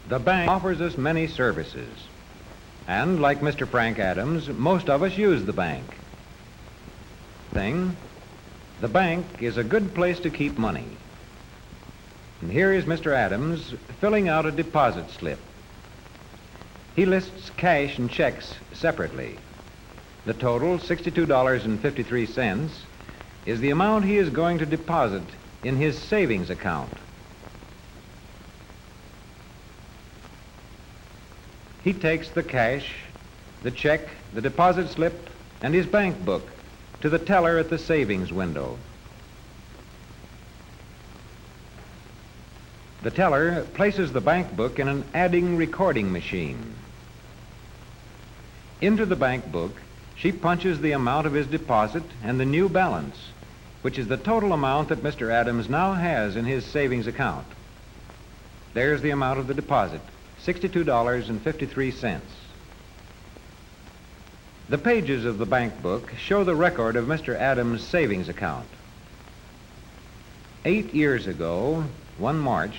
The bank offers us many services. And like Mr. Frank Adams, most of us use the bank. The bank is a good place to keep money. And here is Mr. Adams filling out a deposit slip. He lists cash and checks separately. The total, $62.53, is the amount he is going to deposit in his savings account. He takes the cash, the check, the deposit slip, and his bank book to the teller at the savings window. The teller places the bank book in an adding recording machine. Into the bank book, she punches the amount of his deposit and the new balance, which is the total amount that Mr. Adams now has in his savings account. There's the amount of the deposit, $62.53. The pages of the bank book show the record of Mr. Adams' savings account. 8 years ago, one March,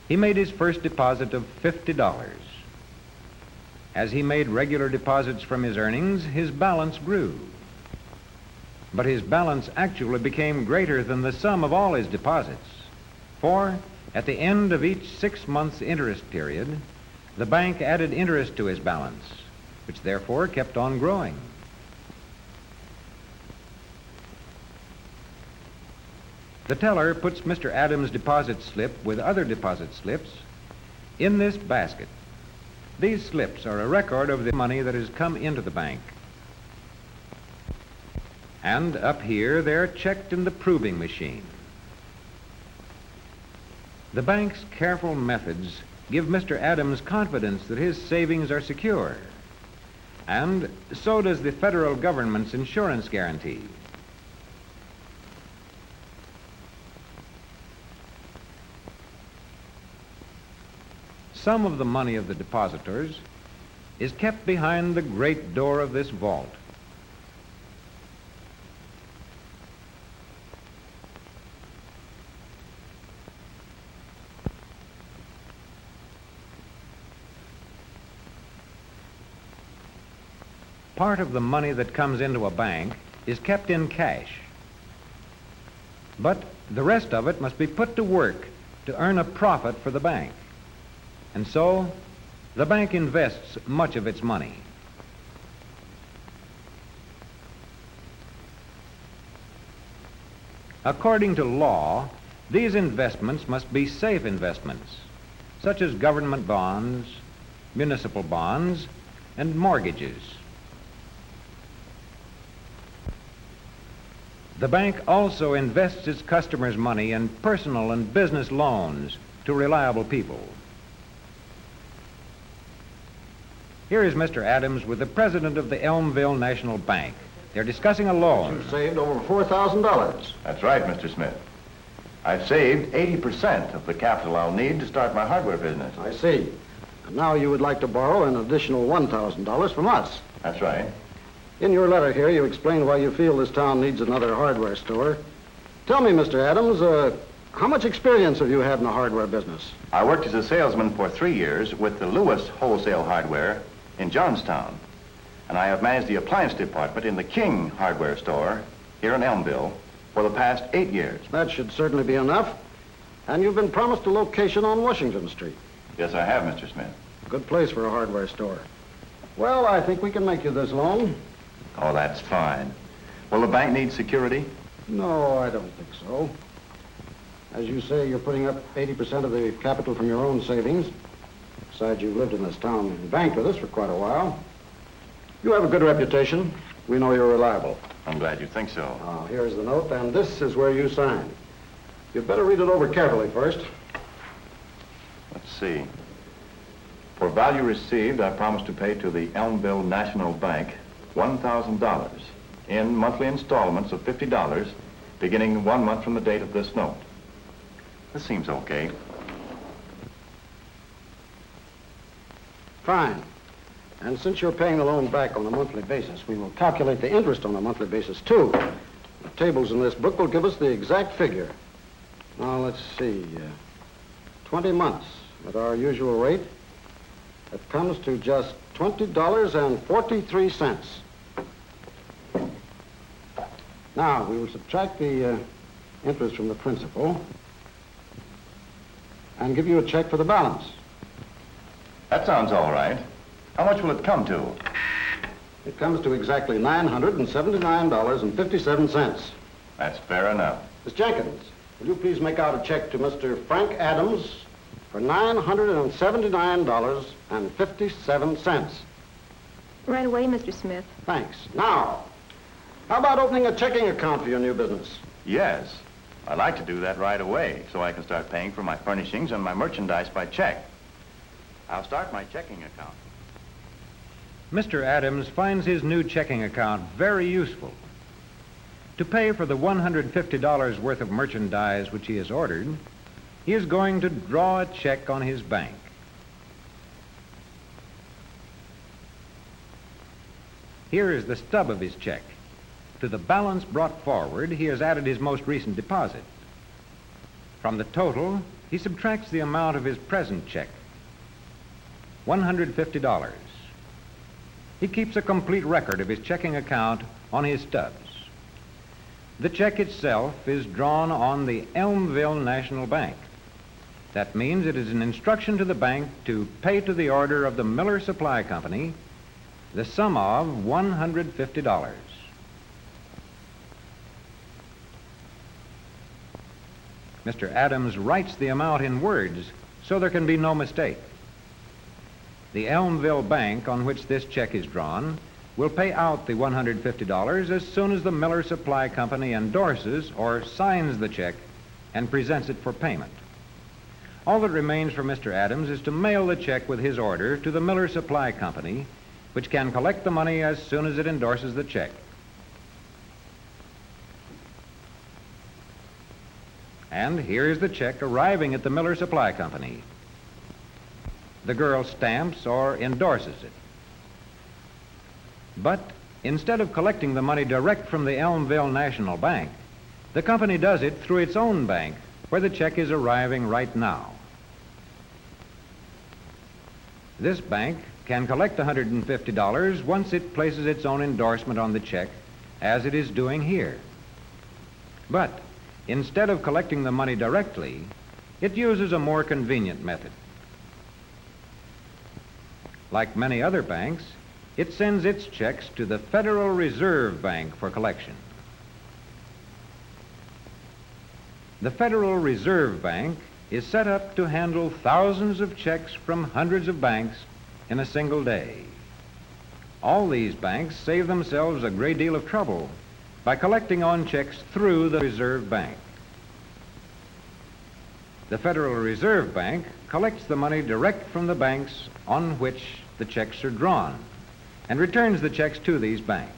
he made his first deposit of $50. As he made regular deposits from his earnings, his balance grew. But his balance actually became greater than the sum of all his deposits. For at the end of each 6 months interest period, the bank added interest to his balance, which therefore kept on growing. The teller puts Mr. Adams' deposit slip with other deposit slips in this basket. These slips are a record of the money that has come into the bank. And up here, they're checked in the proving machine. The bank's careful methods give Mr. Adams confidence that his savings are secure. And so does the federal government's insurance guarantee. Some of the money of the depositors is kept behind the great door of this vault. Part of the money that comes into a bank is kept in cash. But the rest of it must be put to work to earn a profit for the bank. And so, the bank invests much of its money. According to law, these investments must be safe investments, such as government bonds, municipal bonds, and mortgages. The bank also invests its customers' money in personal and business loans to reliable people. Here is Mr. Adams with the president of the Elmville National Bank. They're discussing a loan. You've saved over $4,000. That's right, Mr. Smith. I've saved 80% of the capital I'll need to start my hardware business. I see. And now you would like to borrow an additional $1,000 from us. That's right. In your letter here, you explain why you feel this town needs another hardware store. Tell me, Mr. Adams, how much experience have you had in the hardware business? I worked as a salesman for 3 years with the Lewis Wholesale Hardware in Johnstown. And I have managed the appliance department in the King Hardware Store here in Elmville for the past 8 years. That should certainly be enough. And you've been promised a location on Washington Street. Yes, I have, Mr. Smith. Good place for a hardware store. Well, I think we can make you this loan. Oh, that's fine. Will the bank need security? No, I don't think so. As you say, you're putting up 80% of the capital from your own savings. Besides, you've lived in this town and banked with us for quite a while. You have a good reputation. We know you're reliable. I'm glad you think so. Here's the note, and this is where you sign. You'd better read it over carefully first. Let's see. For value received, I promise to pay to the Elmville National Bank $1,000 in monthly installments of $50, beginning 1 month from the date of this note. This seems okay. Fine. And since you're paying the loan back on a monthly basis, we will calculate the interest on a monthly basis, too. The tables in this book will give us the exact figure. Now, let's see. 20 months. At our usual rate, it comes to just $20.43. Now, we will subtract the interest from the principal and give you a check for the balance. That sounds all right. How much will it come to? It comes to exactly $979.57. That's fair enough. Miss Jenkins, will you please make out a check to Mr. Frank Adams for $979.57. Right away, Mr. Smith. Thanks. Now, how about opening a checking account for your new business? Yes. I'd like to do that right away so I can start paying for my furnishings and my merchandise by check. I'll start my checking account. Mr. Adams finds his new checking account very useful. To pay for the $150 worth of merchandise which he has ordered, he is going to draw a check on his bank. Here is the stub of his check. To the balance brought forward, he has added his most recent deposit. From the total, he subtracts the amount of his present check, $150. He keeps a complete record of his checking account on his stubs. The check itself is drawn on the Elmville National Bank. That means it is an instruction to the bank to pay to the order of the Miller Supply Company the sum of $150. Mr. Adams writes the amount in words so there can be no mistake. The Elmville Bank on which this check is drawn will pay out the $150 as soon as the Miller Supply Company endorses or signs the check and presents it for payment. All that remains for Mr. Adams is to mail the check with his order to the Miller Supply Company, which can collect the money as soon as it endorses the check. And here is the check arriving at the Miller Supply Company. The girl stamps or endorses it. But instead of collecting the money direct from the Elmville National Bank, the company does it through its own bank, where the check is arriving right now. This bank can collect $150 once it places its own endorsement on the check, as it is doing here. But instead of collecting the money directly, it uses a more convenient method. Like many other banks, it sends its checks to the Federal Reserve Bank for collection. The Federal Reserve Bank is set up to handle thousands of checks from hundreds of banks in a single day. All these banks save themselves a great deal of trouble by collecting on checks through the Reserve Bank. The Federal Reserve Bank collects the money direct from the banks on which the checks are drawn and returns the checks to these banks.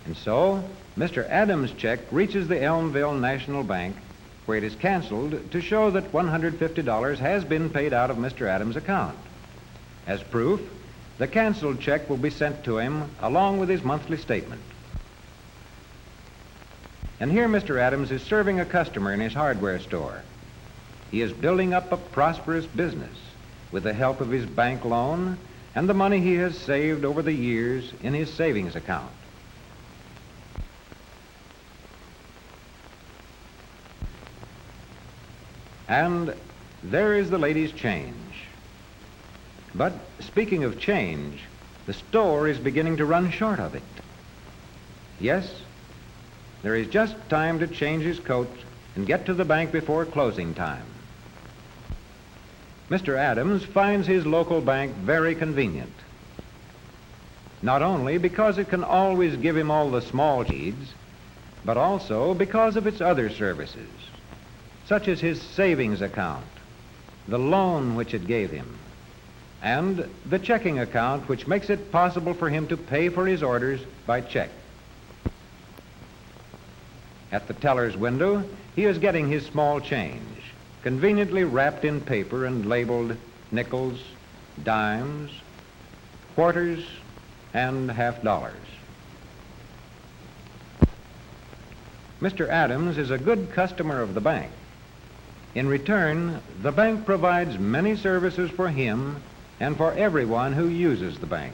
And so, Mr. Adams' check reaches the Elmville National Bank, where it is canceled to show that $150 has been paid out of Mr. Adams' account. As proof, the canceled check will be sent to him along with his monthly statement. And here Mr. Adams is serving a customer in his hardware store. He is building up a prosperous business with the help of his bank loan and the money he has saved over the years in his savings account. And there is the lady's change. But speaking of change, the store is beginning to run short of it. Yes, there is just time to change his coat and get to the bank before closing time. Mr. Adams finds his local bank very convenient. Not only because it can always give him all the small needs, but also because of its other services, such as his savings account, the loan which it gave him, and the checking account which makes it possible for him to pay for his orders by check. At the teller's window, he is getting his small change, conveniently wrapped in paper and labeled nickels, dimes, quarters, and $50. Mr. Adams is a good customer of the bank. In return, the bank provides many services for him and for everyone who uses the bank.